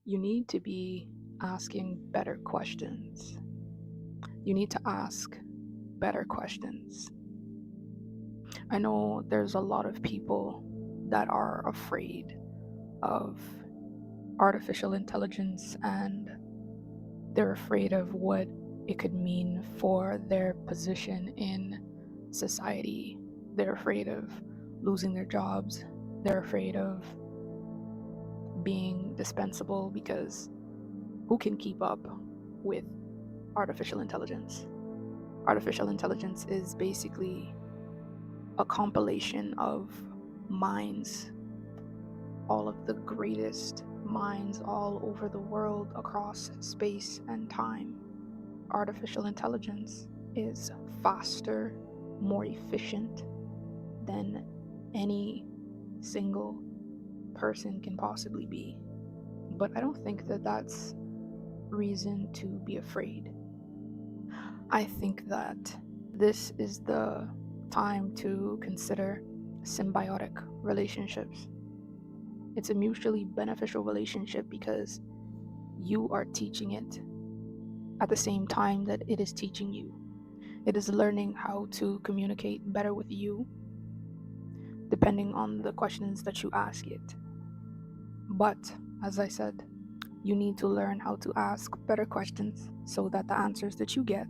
You need to be asking better questions. You need to ask better questions. I know there's a lot of people that are afraid of artificial intelligence and they're afraid of what it could mean for their position in society. They're afraid of losing their jobs. They're afraid of being dispensable because who can keep up with artificial intelligence? Artificial intelligence is basically a compilation of minds, all of the greatest minds all over the world across space and time. Artificial intelligence is faster, more efficient than any single person can possibly be. But I don't think that that's reason to be afraid. I think that this is the time to consider symbiotic relationships. It's a mutually beneficial relationship because you are teaching it at the same time that it is teaching you. It is learning how to communicate better with you depending on the questions that you ask it. But as I said, you need to learn how to ask better questions so that the answers that you get,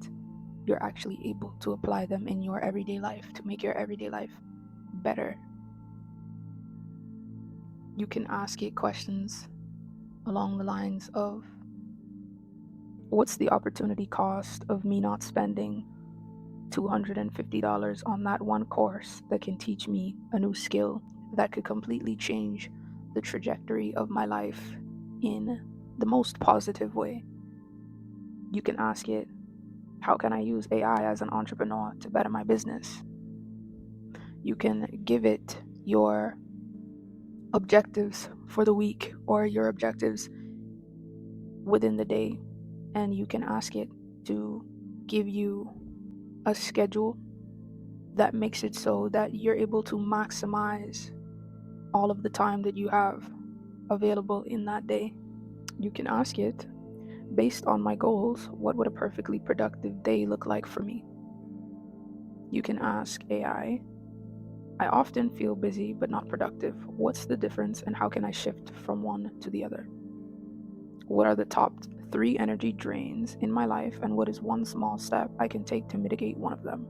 you're actually able to apply them in your everyday life to make your everyday life better. You can ask it questions along the lines of, what's the opportunity cost of me not spending $250 on that one course that can teach me a new skill that could completely change the trajectory of my life in the most positive way? You can ask it, how can I use AI as an entrepreneur to better my business? You can give it your objectives for the week or your objectives within the day, and you can ask it to give you a schedule that makes it so that you're able to maximize all of the time that you have available in that day. You can ask it, based on my goals, what would a perfectly productive day look like for me? You can ask I often feel busy but not productive. What's the difference and how can I shift from one to the other? What are the top 3 energy drains in my life and what is one small step I can take to mitigate one of them?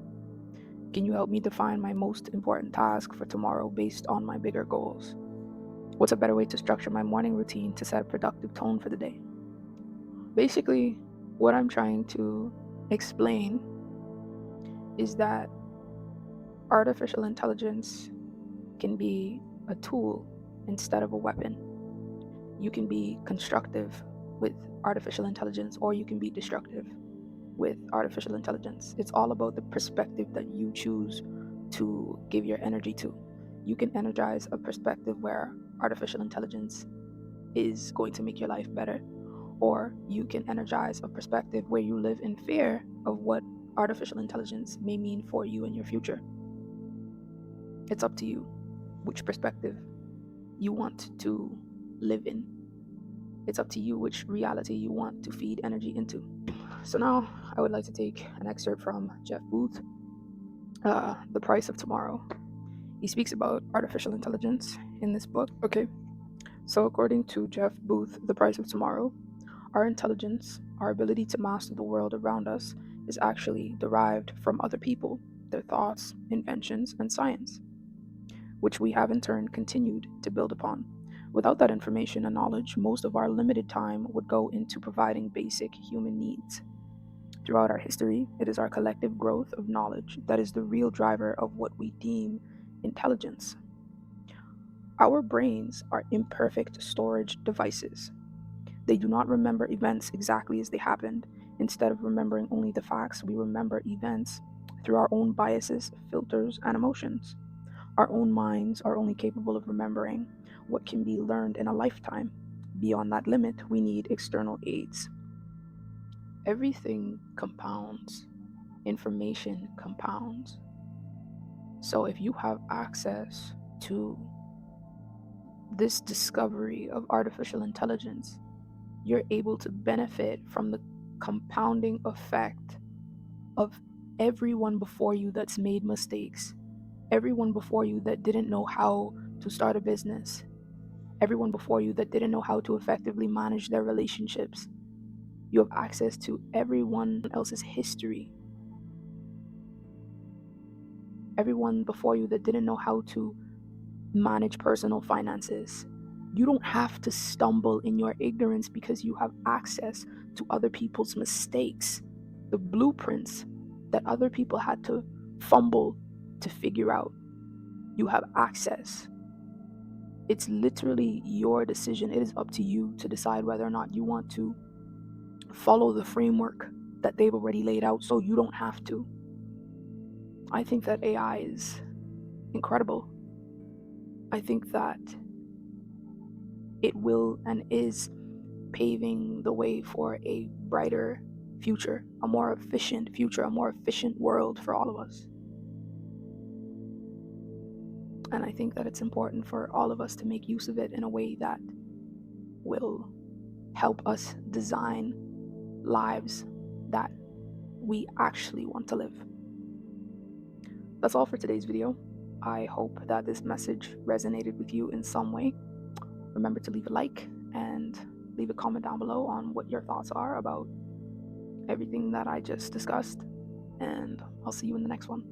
Can you help me define my most important task for tomorrow based on my bigger goals? What's a better way to structure my morning routine to set a productive tone for the day? Basically, what I'm trying to explain is that artificial intelligence can be a tool instead of a weapon. You can be constructive with artificial intelligence or you can be destructive with artificial intelligence. It's all about the perspective that you choose to give your energy to. You can energize a perspective where artificial intelligence is going to make your life better, or you can energize a perspective where you live in fear of what artificial intelligence may mean for you in your future. It's up to you which perspective you want to live in. It's up to you which reality you want to feed energy into. So now I would like to take an excerpt from Jeff Booth, The Price of Tomorrow. He speaks about artificial intelligence in this book. Okay, so according to Jeff Booth, The Price of Tomorrow, our intelligence, our ability to master the world around us, is actually derived from other people, their thoughts, inventions, and science, which we have in turn continued to build upon. Without that information and knowledge, most of our limited time would go into providing basic human needs. Throughout our history, it is our collective growth of knowledge that is the real driver of what we deem intelligence. Our brains are imperfect storage devices. They do not remember events exactly as they happened. Instead of remembering only the facts, we remember events through our own biases, filters, and emotions. Our own minds are only capable of remembering what can be learned in a lifetime. Beyond that limit, we need external aids. Everything compounds, information compounds. So if you have access to this discovery of artificial intelligence, you're able to benefit from the compounding effect of everyone before you that's made mistakes, everyone before you that didn't know how to start a business, everyone before you that didn't know how to effectively manage their relationships. You have access to everyone else's history, everyone before you that didn't know how to manage personal finances. You don't have to stumble in your ignorance because you have access to other people's mistakes, the blueprints that other people had to fumble to figure out. You have access. It's literally your decision. It is up to you to decide whether or not you want to follow the framework that they've already laid out so you don't have to. I think that AI is incredible. I think that it will and is paving the way for a brighter future, a more efficient future, a more efficient world for all of us. And I think that it's important for all of us to make use of it in a way that will help us design lives that we actually want to live. That's all for today's video. I hope that this message resonated with you in some way. Remember to leave a like and leave a comment down below on what your thoughts are about everything that I just discussed, and I'll see you in the next one.